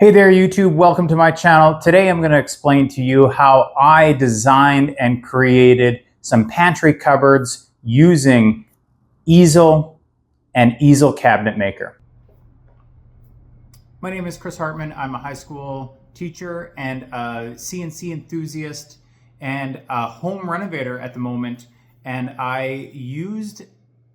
Hey there YouTube, welcome to my channel. Today I'm going to explain to you how I designed and created some pantry cupboards using Easel and Easel Cabinet Maker. My name is Chris Hartman. I'm a high school teacher and a CNC enthusiast and a home renovator at the moment. And I used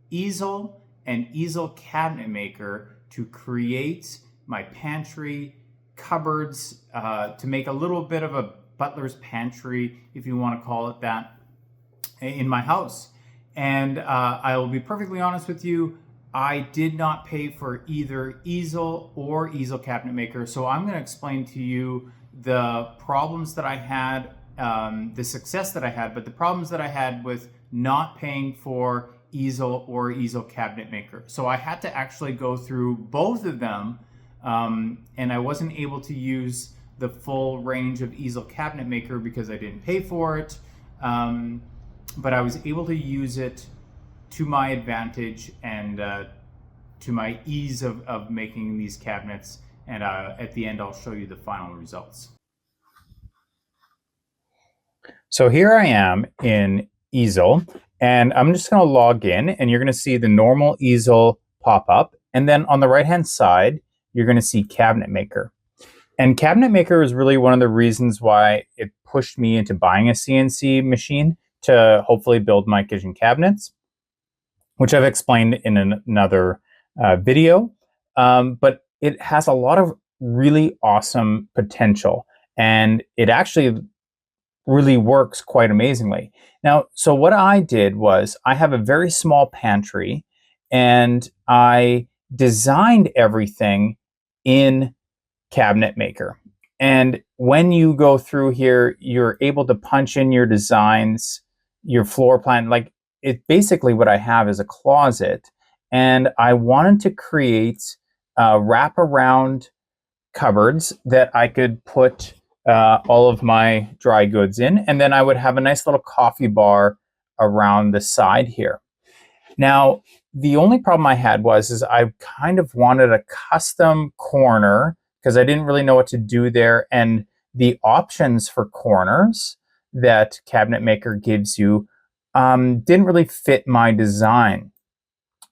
Easel and Easel Cabinet Maker to create my pantry cupboards, to make a little bit of a butler's pantry, if you want to call it that, in my house. And I will be perfectly honest with you, I did not pay for either Easel or Easel Cabinet Maker. So I'm going to explain to you the problems that I had, the success that I had, but the problems that I had with not paying for Easel or Easel Cabinet Maker. So I had to actually go through both of them, and I wasn't able to use the full range of Easel Cabinet Maker because I didn't pay for it, but I was able to use it to my advantage and to my ease of making these cabinets. And at the end, I'll show you the final results. So here I am in Easel, and I'm just going to log in, and you're going to see the normal Easel pop up. And then on the right-hand side, you're going to see Cabinet Maker. And Cabinet Maker is really one of the reasons why it pushed me into buying a CNC machine to hopefully build my kitchen cabinets, which I've explained in another video. But it has a lot of really awesome potential, and it actually really works quite amazingly. Now, so what I did was I have a very small pantry, and I designed everything in Cabinet Maker. And when you go through here, you're able to punch in your designs, your floor plan. Like, it basically what I have is a closet, and I wanted to create wraparound cupboards that I could put all of my dry goods in, and then I would have a nice little coffee bar around the side here. Now, the only problem I had was I kind of wanted a custom corner because I didn't really know what to do there, and the options for corners that Cabinet Maker gives you didn't really fit my design.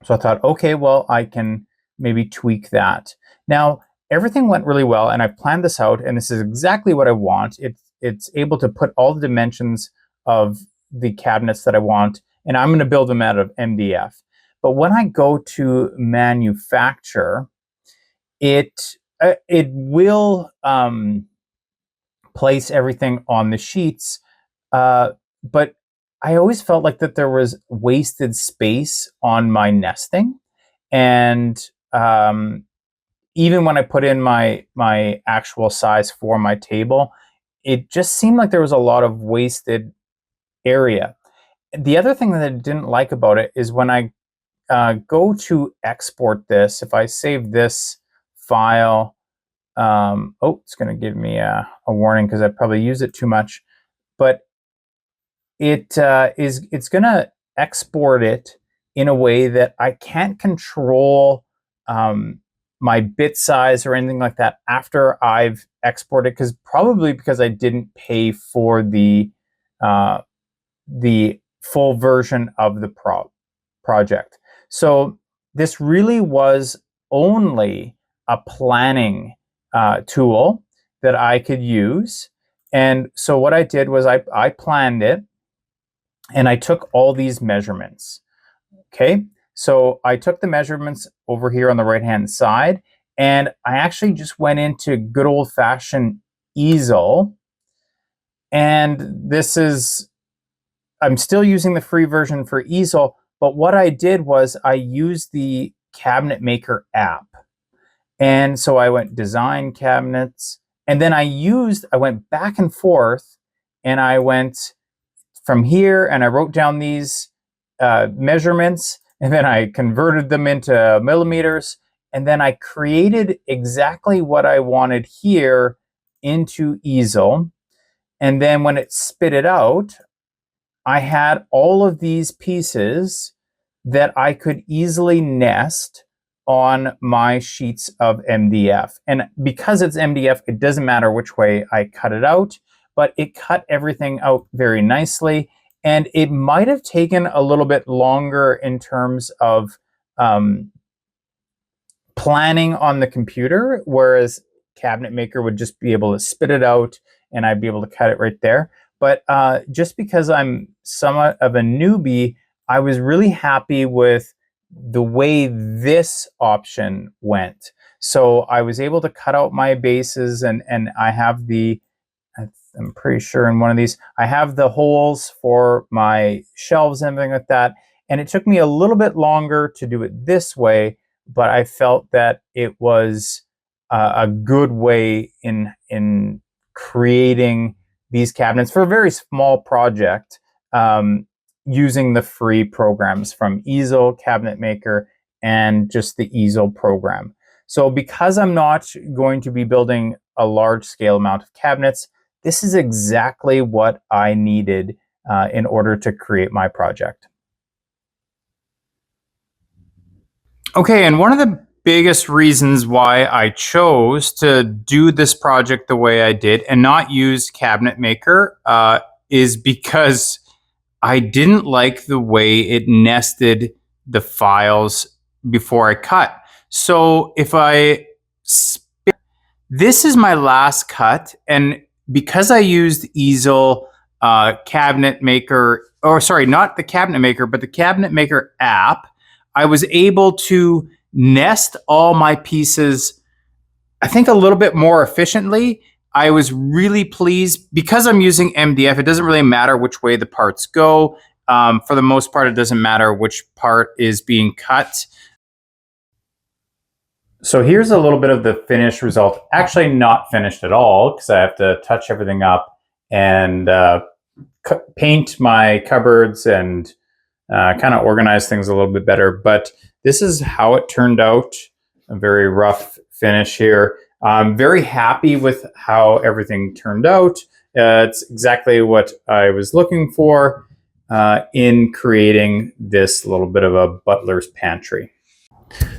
So I thought, okay, well, I can maybe tweak that. Now, everything went really well, and I've planned this out, and this is exactly what I want. It's able to put all the dimensions of the cabinets that I want, and I'm going to build them out of MDF. But when I go to manufacture, it will place everything on the sheets, but I always felt like that there was wasted space on my nesting, and even when I put in my actual size for my table, it just seemed like there was a lot of wasted area. The other thing that I didn't like about it is when I go to export this, if I save this file, oh, it's going to give me a warning because I probably use it too much, but it's going to export it in a way that I can't control my bit size or anything like that after I've exported, probably because I didn't pay for the full version of the project. So this really was only a planning tool that I could use. And so what I did was I planned it, and I took all these measurements. Okay, so I took the measurements over here on the right-hand side, and I actually just went into good old-fashioned Easel. And this is, I'm still using the free version for Easel, but what I did was I used the Cabinet Maker app. And so I went design cabinets, and then I went back and forth, and I went from here, and I wrote down these measurements, and then I converted them into millimeters, and then I created exactly what I wanted here into Easel. And then when it spit it out, I had all of these pieces that I could easily nest on my sheets of MDF. And because it's MDF, it doesn't matter which way I cut it out, but it cut everything out very nicely. And it might have taken a little bit longer in terms of planning on the computer, whereas Cabinet Maker would just be able to spit it out and I'd be able to cut it right there. But just because I'm somewhat of a newbie, I was really happy with the way this option went. So I was able to cut out my bases, and I have the, I'm pretty sure in one of these, I have the holes for my shelves and everything like that. And it took me a little bit longer to do it this way, but I felt that it was a good way in creating these cabinets for a very small project, using the free programs from Easel, Cabinet Maker, and just the Easel program. So because I'm not going to be building a large scale amount of cabinets, this is exactly what I needed in order to create my project. Okay, and one of the biggest reasons why I chose to do this project the way I did and not use Cabinet Maker is because I didn't like the way it nested the files before I cut. So if this is my last cut, and because I used Easel Cabinet Maker, or sorry, not the Cabinet Maker, but the Cabinet Maker app, I was able to nest all my pieces, I think, a little bit more efficiently. I was really pleased. Because I'm using MDF, it doesn't really matter which way the parts go. For the most part, it doesn't matter which part is being cut. So here's a little bit of the finished result. Actually not finished at all, because I have to touch everything up and paint my cupboards and kind of organize things a little bit better. But this is how it turned out. A very rough finish here. I'm very happy with how everything turned out. It's exactly what I was looking for in creating this little bit of a butler's pantry.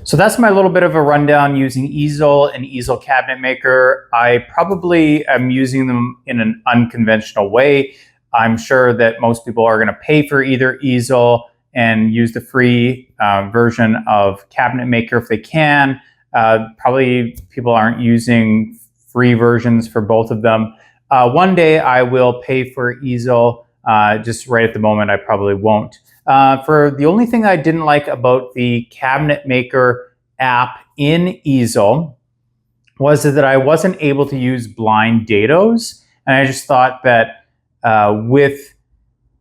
So that's my little bit of a rundown using Easel and Easel Cabinet Maker. I probably am using them in an unconventional way. I'm sure that most people are going to pay for either Easel and use the free version of Cabinet Maker if they can. Probably people aren't using free versions for both of them. One day I will pay for Easel. Just right at the moment, I probably won't. For the only thing I didn't like about the Cabinet Maker app in Easel was that I wasn't able to use blind dados. And I just thought that with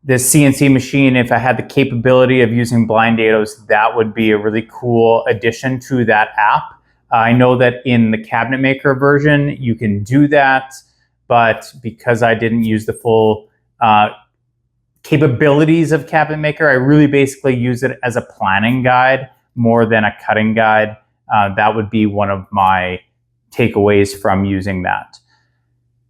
this CNC machine, if I had the capability of using blind dados, that would be a really cool addition to that app. I know that in the Cabinet Maker version, you can do that, but because I didn't use the full capabilities of Cabinet Maker, I really basically use it as a planning guide more than a cutting guide. That would be one of my takeaways from using that.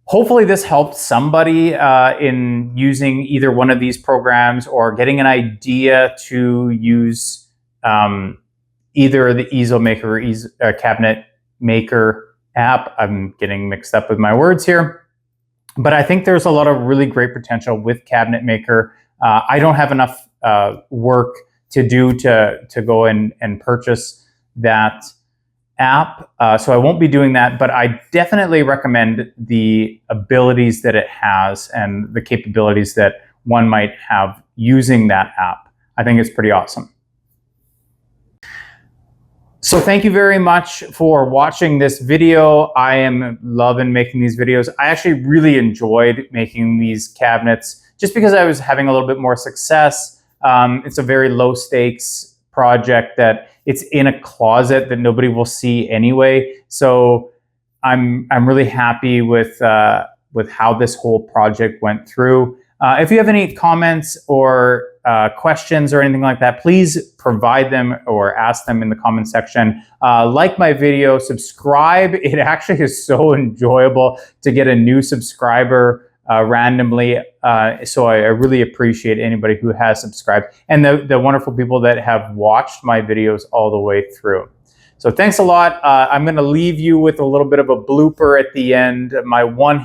Hopefully this helped somebody in using either one of these programs or getting an idea to use either the Easel Maker or Cabinet Maker app. I'm getting mixed up with my words here. But I think there's a lot of really great potential with Cabinet Maker. I don't have enough work to do to go and purchase that app, so I won't be doing that, but I definitely recommend the abilities that it has and the capabilities that one might have using that app. I think it's pretty awesome. So thank you very much for watching this video. I am loving making these videos. I actually really enjoyed making these cabinets just because I was having a little bit more success. It's a very low stakes project that it's in a closet that nobody will see anyway. So I'm really happy with how this whole project went through. If you have any comments or questions or anything like that, please provide them or ask them in the comment section. Like my video, subscribe. It actually is so enjoyable to get a new subscriber randomly. So I really appreciate anybody who has subscribed and the wonderful people that have watched my videos all the way through. So thanks a lot. I'm going to leave you with a little bit of a blooper at the end, my one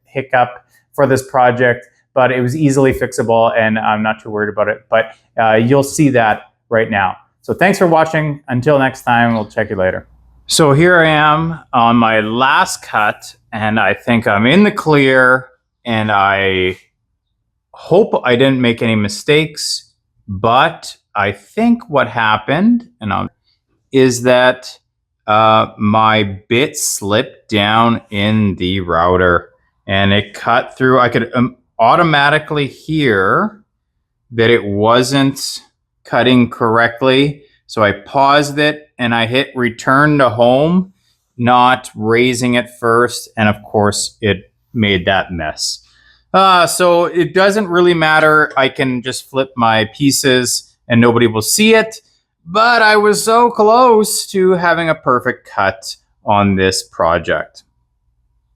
hiccup for this project, but it was easily fixable and I'm not too worried about it. But you'll see that right now. So thanks for watching. Until next time, we'll check you later. So here I am on my last cut, and I think I'm in the clear, and I hope I didn't make any mistakes, but I think what happened is that my bit slipped down in the router and it cut through. I could automatically hear that it wasn't cutting correctly. So I paused it and I hit return to home, not raising it first. And of course it made that mess. So it doesn't really matter. I can just flip my pieces and nobody will see it. But I was so close to having a perfect cut on this project.